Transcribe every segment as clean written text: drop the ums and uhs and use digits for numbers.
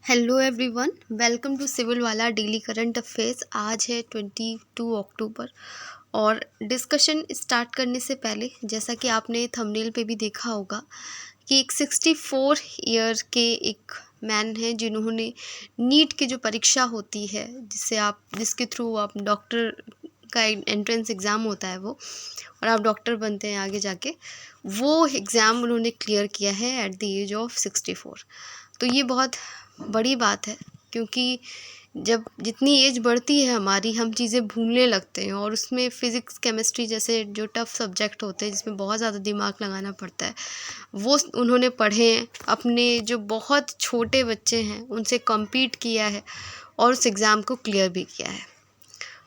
Hello everyone, welcome to civil वाला daily current affairs. आज है 22 अक्टूबर और डिस्कशन स्टार्ट करने से पहले जैसा कि आपने थंबनेल पे भी देखा होगा कि एक 64 ईयर के एक मैन हैं जिन्होंने नीट की जो परीक्षा होती है जिसके थ्रू आप डॉक्टर का एंट्रेंस एग्ज़ाम होता है वो और आप डॉक्टर बनते हैं आगे जाके, वो एग्ज़ाम उन्होंने क्लियर किया है एट द एज ऑफ 64। तो ये बहुत बड़ी बात है क्योंकि जब जितनी एज बढ़ती है हमारी हम चीज़ें भूलने लगते हैं और उसमें फ़िज़िक्स केमिस्ट्री जैसे जो टफ़ सब्जेक्ट होते हैं जिसमें बहुत ज़्यादा दिमाग लगाना पड़ता है वो उन्होंने पढ़े हैं। अपने जो बहुत छोटे बच्चे हैं उनसे कम्पीट किया है और उस एग्ज़ाम को क्लियर भी किया है।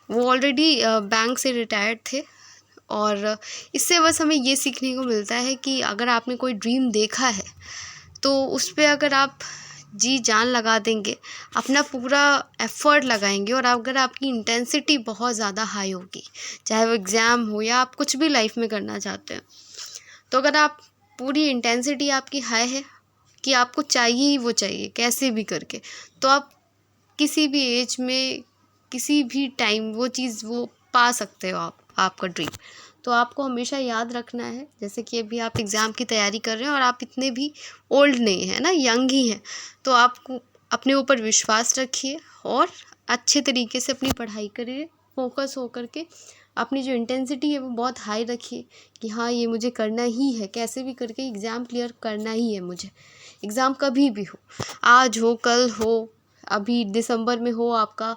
वो ऑलरेडी बैंक से रिटायर्ड थे और इससे बस हमें ये सीखने को मिलता है कि अगर आपने कोई ड्रीम देखा है तो उस पर अगर आप जी जान लगा देंगे, अपना पूरा एफ़र्ट लगाएंगे और अगर आपकी इंटेंसिटी बहुत ज़्यादा हाई होगी, चाहे वो एग्ज़ाम हो या आप कुछ भी लाइफ में करना चाहते हैं, तो अगर आप पूरी इंटेंसिटी आपकी हाई है कि आपको चाहिए ही वो चाहिए कैसे भी करके, तो आप किसी भी एज में किसी भी टाइम वो चीज़ वो पा सकते हो। आपका ड्रीम तो आपको हमेशा याद रखना है। जैसे कि अभी आप एग्ज़ाम की तैयारी कर रहे हैं और आप इतने भी ओल्ड नहीं हैं ना, यंग ही हैं, तो आपको अपने ऊपर विश्वास रखिए और अच्छे तरीके से अपनी पढ़ाई करिए, फोकस हो करके अपनी जो इंटेंसिटी है वो बहुत हाई रखिए कि हाँ ये मुझे करना ही है, कैसे भी करके एग्ज़ाम क्लियर करना ही है मुझे। एग्ज़ाम कभी भी हो, आज हो कल हो, अभी दिसंबर में हो, आपका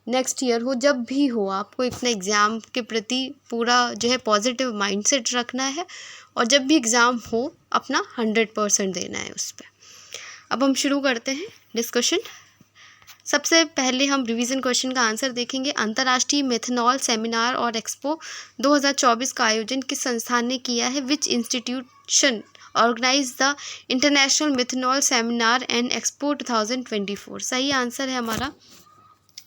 नेक्स्ट ईयर हो, जब भी हो, आपको इतना एग्ज़ाम के प्रति पूरा जो है पॉजिटिव माइंडसेट रखना है और जब भी एग्ज़ाम हो अपना 100% देना है उस पर। अब हम शुरू करते हैं डिस्कशन। सबसे पहले हम रिवीजन क्वेश्चन का आंसर देखेंगे। अंतर्राष्ट्रीय मेथनॉल सेमिनार और एक्सपो 2024 का आयोजन किस संस्थान ने किया है? Which institution organise the international methanol seminar and expo 2024? सही आंसर है हमारा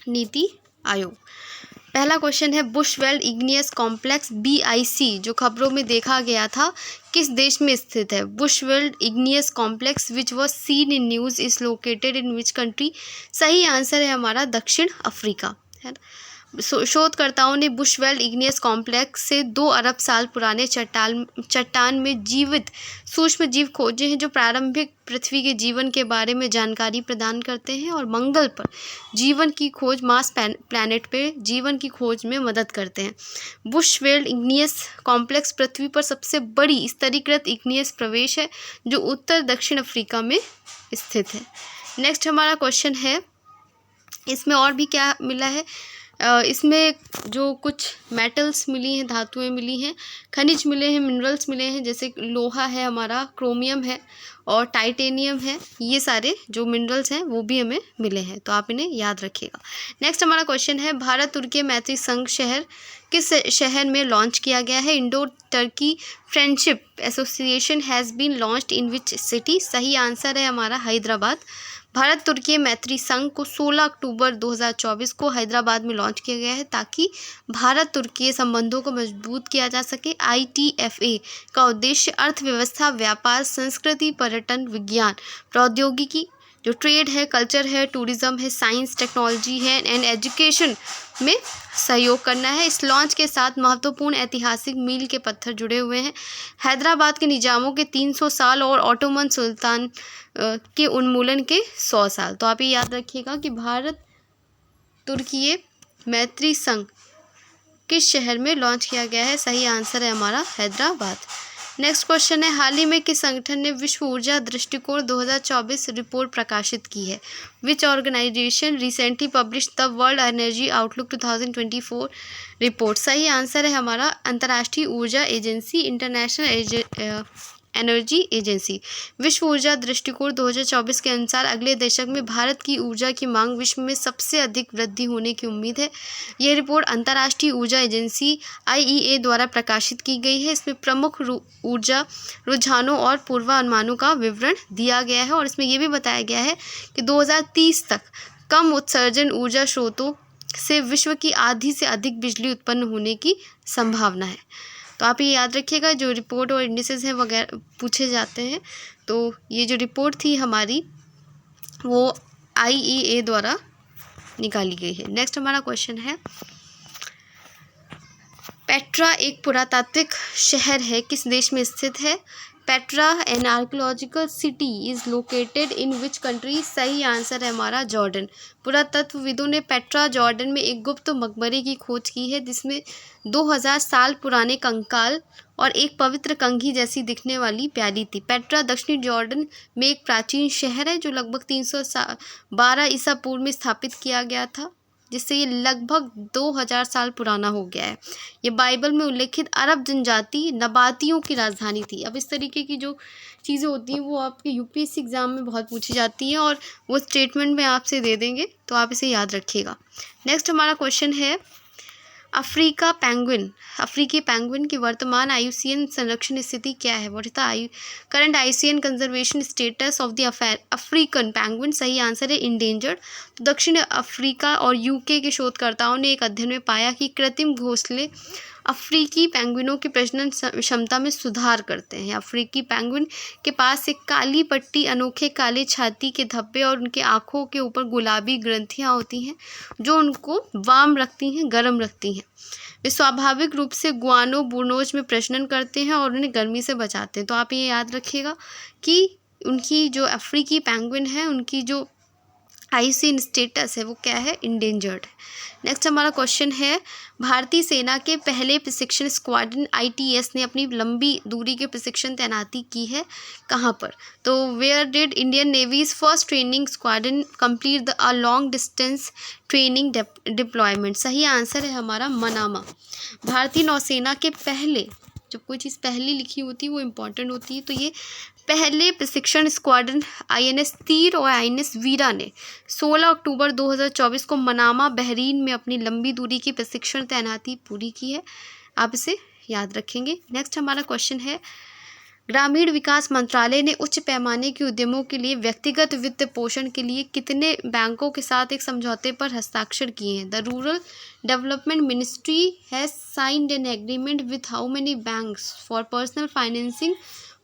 नीति आयोग। पहला क्वेश्चन है बुशवेल्ड इग्नियस कॉम्प्लेक्स BIC जो खबरों में देखा गया था किस देश में स्थित है? बुशवेल्ड igneous complex which was seen in news is located in which country? सही आंसर है हमारा दक्षिण अफ्रीका, है ना। शोधकर्ताओं ने बुशवेल्ड इग्नियस कॉम्प्लेक्स से 2 अरब साल पुराने चट्टान में जीवित सूक्ष्म जीव खोजे हैं जो प्रारंभिक पृथ्वी के जीवन के बारे में जानकारी प्रदान करते हैं और मंगल पर जीवन की खोज मार्स प्लैनेट पे जीवन की खोज में मदद करते हैं। बुशवेल्ड इग्नियस कॉम्प्लेक्स पृथ्वी पर सबसे बड़ी स्तरीकृत इग्नियस प्रवेश है जो उत्तर दक्षिण अफ्रीका में स्थित है। नेक्स्ट हमारा क्वेश्चन है, इसमें और भी क्या मिला है? इसमें जो कुछ मेटल्स मिली हैं, धातुएं मिली हैं, खनिज मिले हैं, मिनरल्स मिले हैं, जैसे लोहा है हमारा, क्रोमियम है और टाइटेनियम है। ये सारे जो मिनरल्स हैं वो भी हमें मिले हैं, तो आप इन्हें याद रखिएगा। नेक्स्ट हमारा क्वेश्चन है भारत तुर्की मैत्री संघ शहर किस शहर में लॉन्च किया गया है? Indo Turkey friendship association has been launched in which city? सही आंसर है हमारा हैदराबाद। भारत तुर्की मैत्री संघ को 16 अक्टूबर 2024 को हैदराबाद में लॉन्च किया गया है ताकि भारत तुर्की संबंधों को मजबूत किया जा सके। ITFA का उद्देश्य अर्थव्यवस्था, व्यापार, संस्कृति, पर्यटन, विज्ञान, प्रौद्योगिकी, जो ट्रेड है, कल्चर है, टूरिज्म है, साइंस, टेक्नोलॉजी है एंड एजुकेशन में सहयोग करना है। इस लॉन्च के साथ महत्वपूर्ण ऐतिहासिक मील के पत्थर जुड़े हुए हैं। हैदराबाद के निजामों के 300 साल और ऑटोमन सुल्तान के उन्मूलन के 100 साल। तो आप ये याद रखिएगा कि भारत तुर्की मैत्री संघ किस शहर में लॉन्च किया गया है? सही आंसर है हमारा हैदराबाद। नेक्स्ट क्वेश्चन है हाल ही में किस संगठन ने विश्व ऊर्जा दृष्टिकोण 2024 रिपोर्ट प्रकाशित की है? Which organization recently publish the world energy outlook 2024 report? सही आंसर है हमारा अंतर्राष्ट्रीय ऊर्जा एजेंसी, इंटरनेशनल एनर्जी एजेंसी। विश्व ऊर्जा दृष्टिकोण 2024 के अनुसार अगले दशक में भारत की ऊर्जा की मांग विश्व में सबसे अधिक वृद्धि होने की उम्मीद है। यह रिपोर्ट अंतर्राष्ट्रीय ऊर्जा एजेंसी IEA द्वारा प्रकाशित की गई है। इसमें प्रमुख ऊर्जा रुझानों और पूर्वानुमानों का विवरण दिया गया है और इसमें यह भी बताया गया है कि 2030 तक कम उत्सर्जन ऊर्जा स्रोतों से विश्व की आधी से अधिक बिजली उत्पन्न होने की संभावना है। तो आप ये याद रखिएगा, जो रिपोर्ट और इंडिसेस हैं वगैरह पूछे जाते हैं, तो ये जो रिपोर्ट थी हमारी वो IEA द्वारा निकाली गई है। नेक्स्ट हमारा क्वेश्चन है, पेट्रा एक पुरातात्विक शहर है, किस देश में स्थित है? Petra N archaeological city is located in which country? सही आंसर है हमारा जॉर्डन। पुरातत्वविदों ने पेट्रा जॉर्डन में एक गुप्त मकबरे की खोज की है जिसमें 2000 साल पुराने कंकाल और एक पवित्र कंघी जैसी दिखने वाली प्याली थी। पेट्रा दक्षिणी जॉर्डन में एक प्राचीन शहर है जो लगभग 312 ईसा पूर्व में स्थापित किया गया था, जिससे ये लगभग 2000 साल पुराना हो गया है। ये बाइबल में उल्लेखित अरब जनजाति नबातियों की राजधानी थी। अब इस तरीके की जो चीज़ें होती हैं वो आपके UPSC एग्ज़ाम में बहुत पूछी जाती हैं और वो स्टेटमेंट में आपसे दे देंगे, तो आप इसे याद रखिएगा। नेक्स्ट हमारा क्वेश्चन है, अफ्रीकी पेंगुइन की वर्तमान IUCN संरक्षण स्थिति क्या है? What is the current IUCN conservation status of the African penguin? सही आंसर है इंडेंजर्ड। तो दक्षिण अफ्रीका और UK के शोधकर्ताओं ने एक अध्ययन में पाया कि कृत्रिम घोंसले अफ्रीकी पेंगुइनों की प्रजनन क्षमता में सुधार करते हैं। अफ्रीकी पेंगुइन के पास एक काली पट्टी, अनोखे काले छाती के धब्बे और उनके आँखों के ऊपर गुलाबी ग्रंथियाँ होती हैं जो उनको वार्म रखती हैं, गर्म रखती हैं। वे स्वाभाविक रूप से गुआनो बुर्नोज में प्रजनन करते हैं और उन्हें गर्मी से बचाते हैं। तो आप ये याद रखिएगा कि उनकी जो अफ्रीकी पेंगुइन है उनकी जो IUCN स्टेटस है वो क्या है? इंडेंजर्ड है। नेक्स्ट हमारा क्वेश्चन है, भारतीय सेना के पहले प्रशिक्षण स्क्वाड्रन ITS ने अपनी लंबी दूरी के प्रशिक्षण तैनाती की है कहाँ पर? तो where did Indian navy's first training squadron complete a long distance training deployment? सही आंसर है हमारा मनामा। भारतीय नौसेना के पहले, जब कोई चीज़ पहली लिखी होती है वो इम्पॉर्टेंट होती है, तो ये पहले प्रशिक्षण स्क्वाड्रन INS तीर और INS वीरा ने 16 अक्टूबर 2024 को मनामा बहरीन में अपनी लंबी दूरी की प्रशिक्षण तैनाती पूरी की है। आप इसे याद रखेंगे। नेक्स्ट हमारा क्वेश्चन है, ग्रामीण विकास मंत्रालय ने उच्च पैमाने के उद्यमों के लिए व्यक्तिगत वित्त पोषण के लिए कितने बैंकों के साथ एक समझौते पर हस्ताक्षर किए हैं? The rural development ministry has signed an agreement with how many banks for personal financing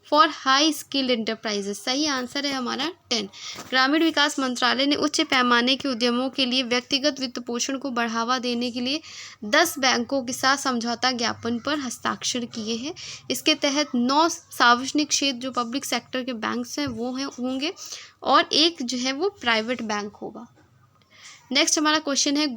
for high skilled enterprises? सही आंसर है हमारा 10। ग्रामीण विकास मंत्रालय ने उच्च पैमाने के उद्यमों के लिए व्यक्तिगत वित्त पोषण को बढ़ावा देने के लिए 10 बैंकों के साथ समझौता ज्ञापन पर हस्ताक्षर किए हैं। इसके तहत 9 सार्वजनिक क्षेत्र जो पब्लिक सेक्टर के बैंक्स हैं वो होंगे और एक जो है वो प्राइवेट बैंक होगा। नेक्स्ट हमारा क्वेश्चन है,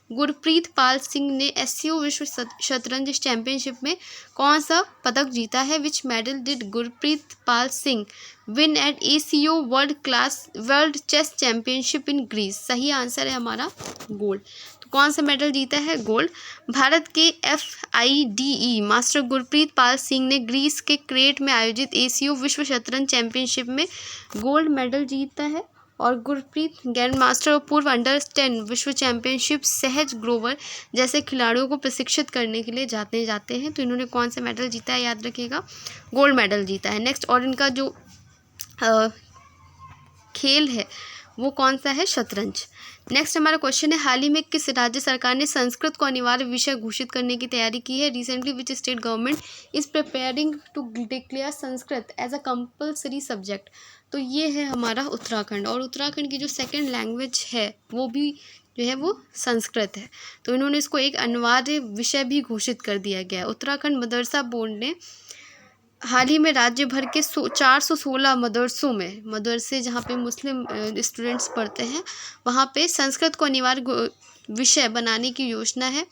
गुरप्रीत पाल सिंह ने SCO विश्व शतरंज चैंपियनशिप में कौन सा पदक जीता है? Which medal did Gurpreet Pal Singh win at ACO world chess championship in Greece? सही आंसर है हमारा गोल्ड। तो कौन सा मेडल जीता है? गोल्ड। भारत के FIDE मास्टर गुरप्रीत पाल सिंह ने ग्रीस के क्रेट में आयोजित ACO विश्व शतरंज चैंपियनशिप में गोल्ड मेडल जीता है। और गुरप्रीत ग्रैंड मास्टर और पूर्व अंडर-10 विश्व चैंपियनशिप सहज ग्रोवर जैसे खिलाड़ियों को प्रशिक्षित करने के लिए जाते हैं। तो इन्होंने कौन सा मेडल जीता है? याद रखिएगा, गोल्ड मेडल जीता है। नेक्स्ट, और इनका जो खेल है वो कौन सा है? शतरंज। नेक्स्ट हमारा क्वेश्चन है, हाल ही में किस राज्य सरकार ने संस्कृत को अनिवार्य विषय घोषित करने की तैयारी की है? Recently which state government is preparing to declare Sanskrit as a compulsory subject? तो ये है हमारा उत्तराखंड, और उत्तराखंड की जो सेकंड लैंग्वेज है वो भी जो है वो संस्कृत है। तो इन्होंने इसको एक अनिवार्य विषय भी घोषित कर दिया गया है। उत्तराखंड मदरसा बोर्ड ने हाल ही में राज्य भर के 416 मदरसे जहाँ पे मुस्लिम स्टूडेंट्स पढ़ते हैं वहाँ पे संस्कृत को अनिवार्य विषय बनाने की योजना है।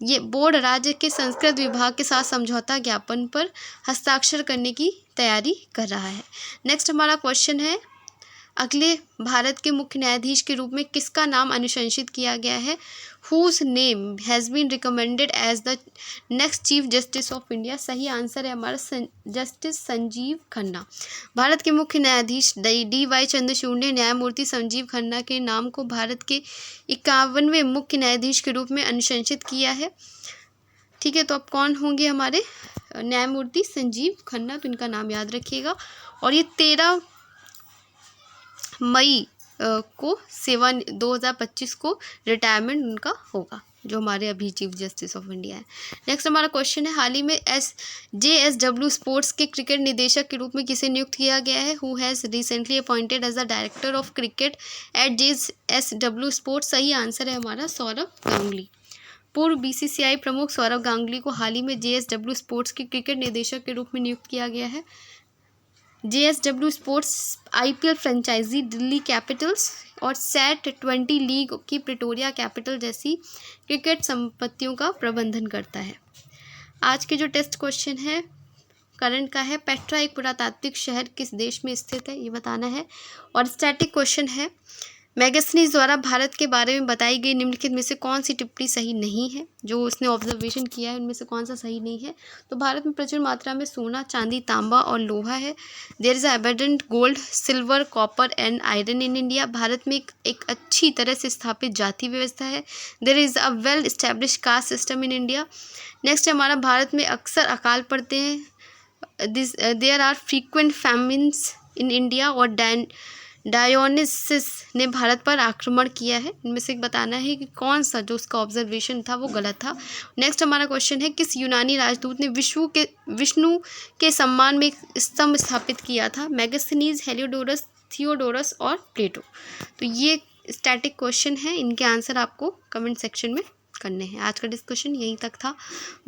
ये बोर्ड राज्य के संस्कृत विभाग के साथ समझौता ज्ञापन पर हस्ताक्षर करने की तैयारी कर रहा है। नेक्स्ट हमारा क्वेश्चन है, अगले भारत के मुख्य न्यायाधीश के रूप में किसका नाम अनुशंसित किया गया है? Whose name has been recommended as the next chief justice of India? सही आंसर है हमारा जस्टिस संजीव खन्ना। भारत के मुख्य न्यायाधीश DY चंद्रचूड़ ने न्यायमूर्ति संजीव खन्ना के नाम को भारत के 51वें मुख्य न्यायाधीश के रूप में अनुशंसित किया है। ठीक है, तो अब कौन होंगे हमारे न्यायमूर्ति? संजीव खन्ना। तो इनका नाम याद रखिएगा। और ये 13 मई को 2025 को रिटायरमेंट उनका होगा। जो हमारे अभी चीफ जस्टिस ऑफ इंडिया है। नेक्स्ट हमारा क्वेश्चन है, हाल ही में JSW स्पोर्ट्स के क्रिकेट निदेशक के रूप में किसे नियुक्त किया गया है? Who has recently appointed as the director of cricket at JSW sports? सही आंसर है हमारा सौरव गांगुली। पूर्व BCCI प्रमुख सौरव गांगुली को हाल ही में JSW स्पोर्ट्स के क्रिकेट निदेशक के रूप में नियुक्त किया गया है। JSW sports IPL franchise Delhi Capitals और SAT-20 लीग की प्रिटोरिया कैपिटल जैसी क्रिकेट संपत्तियों का प्रबंधन करता है। आज के जो टेस्ट क्वेश्चन है करंट का है, पेट्रा एक पुरातात्विक शहर किस देश में स्थित है, ये बताना है। और स्टैटिक क्वेश्चन है, मैगस्थनीज द्वारा भारत के बारे में बताई गई निम्नलिखित में से कौन सी टिप्पणी सही नहीं है? जो उसने ऑब्जर्वेशन किया है उनमें से कौन सा सही नहीं है? तो भारत में प्रचुर मात्रा में सोना, चांदी, तांबा और लोहा है। There is abundant gold, silver, copper and iron in India. Bharat में एक अच्छी तरह से स्थापित जाति व्यवस्था है। There is a well establish caste system in India. Next है हमारा, भारत में अक्सर अकाल पड़ते हैं। There are frequent famines in India. और डायोनिसिस ने भारत पर आक्रमण किया है। इनमें से बताना है कि कौन सा जो उसका ऑब्जर्वेशन था वो गलत था। नेक्स्ट हमारा क्वेश्चन है, किस यूनानी राजदूत ने विष्णु के सम्मान में एक स्तंभ स्थापित किया था? मैगस्थनीज, हेलियोडोरस, थियोडोरस और प्लेटो। तो ये स्टैटिक क्वेश्चन है, इनके आंसर आपको कमेंट सेक्शन में करने हैं। आज का डिस्कशन यहीं तक था।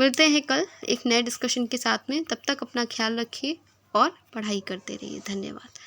मिलते हैं कल एक नए डिस्कशन के साथ में। तब तक अपना ख्याल रखिए और पढ़ाई करते रहिए। धन्यवाद।